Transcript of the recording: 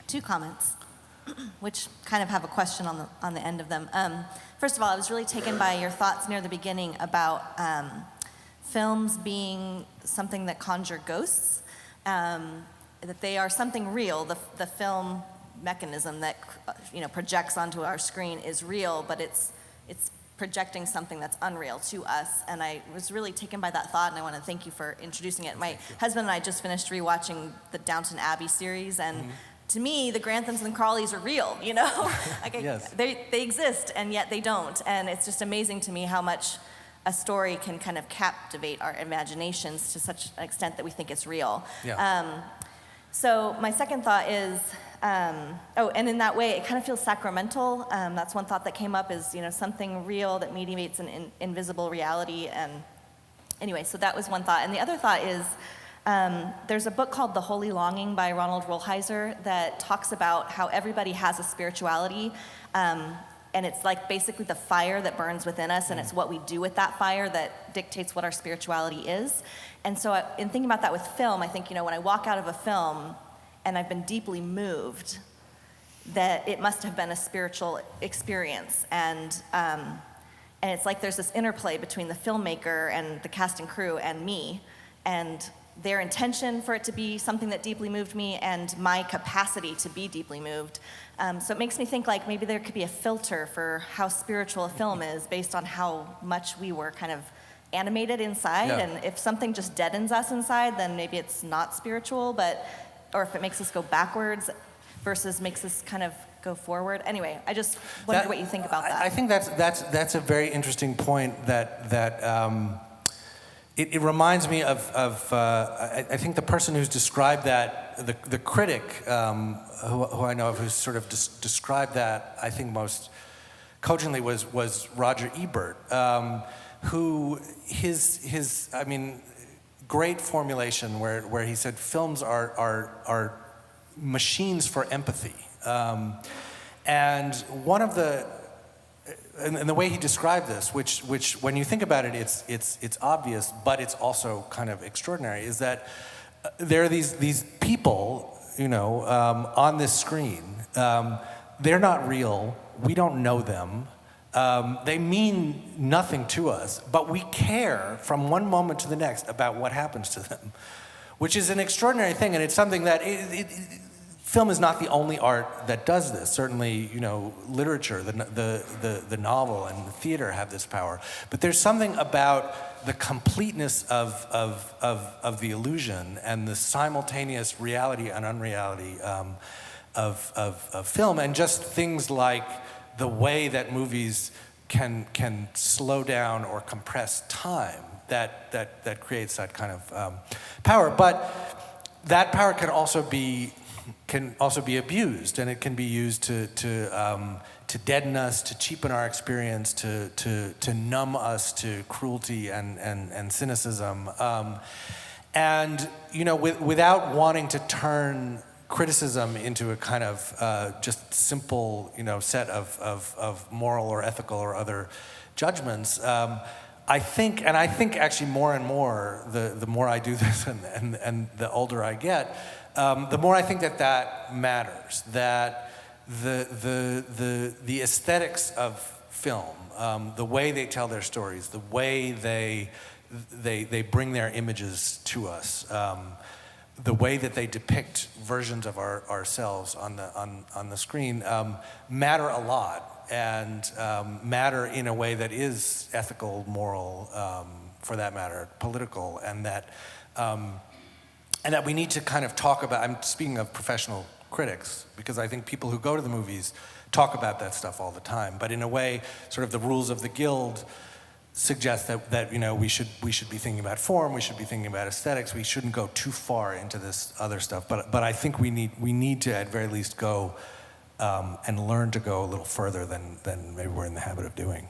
Two comments, which kind of have a question on the end of them. First of all, I was really taken by your thoughts near the beginning about films being something that conjure ghosts, that they are something real. The film mechanism that projects onto our screen is real, but it's projecting something that's unreal to us. And I was really taken by that thought, and I want to thank you for introducing it. My husband and I just finished rewatching the Downton Abbey series, and to me, the Granthams and Crawleys are real, Yes. They exist, and yet they don't. And it's just amazing to me how much a story can kind of captivate our imaginations to such an extent that we think it's real. Yeah. So my second thought is, and in that way, it kind of feels sacramental. That's one thought that came up is, something real that mediates an invisible reality. And anyway, so that was one thought. And the other thought is, there's a book called The Holy Longing by Ronald Rolheiser that talks about how everybody has a spirituality, and it's like basically the fire that burns within us, and it's what we do with that fire that dictates what our spirituality is. And so in thinking about that with film, I think, when I walk out of a film and I've been deeply moved, that it must have been a spiritual experience. And it's like there's this interplay between the filmmaker and the cast and crew and me, and their intention for it to be something that deeply moved me and my capacity to be deeply moved. So it makes me think like maybe there could be a filter for how spiritual a film is based on how much we were kind of animated inside. Yeah. And if something just deadens us inside, then maybe it's not spiritual, or if it makes us go backwards versus makes us kind of go forward. Anyway, I just wonder what you think about that. I think that's a very interesting point It reminds me of I think the person who's described that, the critic who I know of who's sort of described that, I think most cogently was Roger Ebert, who his great formulation where he said films are machines for empathy, and one of the and the way he described this, which when you think about it, it's obvious, but it's also kind of extraordinary, is that there are these people, on this screen. They're not real. We don't know them. They mean nothing to us, but we care from one moment to the next about what happens to them, which is an extraordinary thing, and it's something that film is not the only art that does this. Certainly, literature, the novel, and the theater have this power. But there's something about the completeness of the illusion and the simultaneous reality and unreality of film, and just things like the way that movies can slow down or compress time that creates that kind of power. But that power can also be abused, and it can be used to deaden us, to cheapen our experience, to numb us to cruelty and cynicism, and without wanting to turn criticism into a kind of just simple set of moral or ethical or other judgments. I think actually more and more the more I do this and the older I get, the more I think that matters, that the aesthetics of film, the way they tell their stories, the way they bring their images to us, the way that they depict versions of ourselves on the screen, matter a lot, and matter in a way that is ethical, moral, for that matter, political, and that we need to kind of talk about. I'm speaking of professional critics, because I think people who go to the movies talk about that stuff all the time. But in a way, sort of the rules of the guild suggest that we should be thinking about form, we should be thinking about aesthetics. We shouldn't go too far into this other stuff. But I think we need to at very least go and learn to go a little further than maybe we're in the habit of doing.